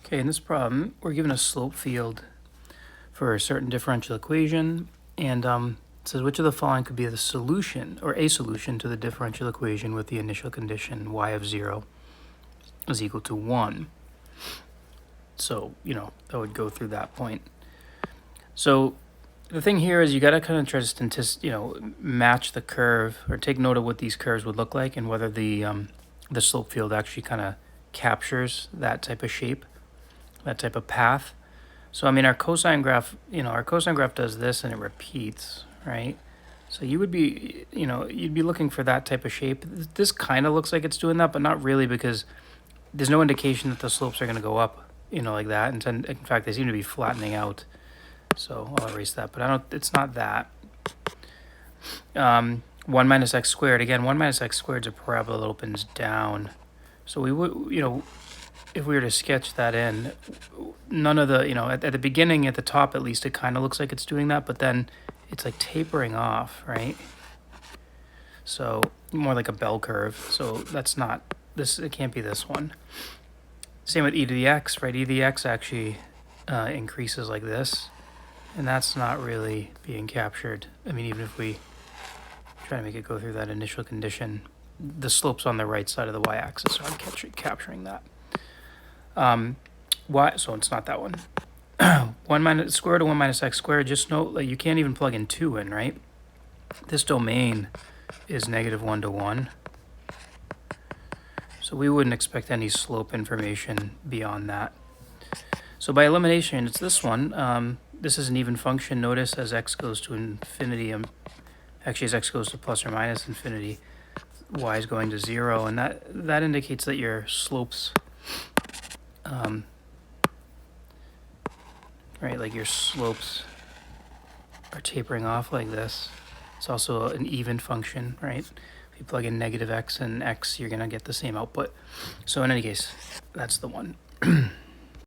Okay, in this problem, we're given a slope field for a certain differential equation, and it says which of the following could be the solution, or a solution to the differential equation with the initial condition y of 0 is equal to 1. So, that would go through that point. So the thing here is you got to kind of try to match the curve, or take note of what these curves would look like and whether the slope field actually kind of captures that type of shape, that type of path. So I mean, our cosine graph does this and it repeats, right? So you would be, you'd be looking for that type of shape. This kind of looks like it's doing that, but not really, because there's no indication that the slopes are going to go up, like that. And in fact, they seem to be flattening out. So I'll erase that, but it's not that. 1 minus x squared. Again, 1 minus x squared is a parabola that opens down. So we would, if we were to sketch that in, none of the, at the beginning, at the top at least, it kind of looks like it's doing that, but then it's like tapering off, right? So more like a bell curve. So that's not this, it can't be this one. Same with e to the x, right? E to the x actually increases like this, and that's not really being captured. I mean, even if we try to make it go through that initial condition, the slope's on the right side of the y-axis, so I'm capturing that. So it's not that one. 1 minus square root of 1 minus x squared, just note that you can't even plug in 2 in, right? This domain is -1 to 1. So we wouldn't expect any slope information beyond that. So by elimination, it's this one. This is an even function. Notice as x goes to infinity, actually as x goes to plus or minus infinity, y is going to 0, and that indicates that your slopes, right, like your slopes are tapering off like this. It's also an even function, right? If you plug in -x and x, you're gonna get the same output. So in any case, that's the one.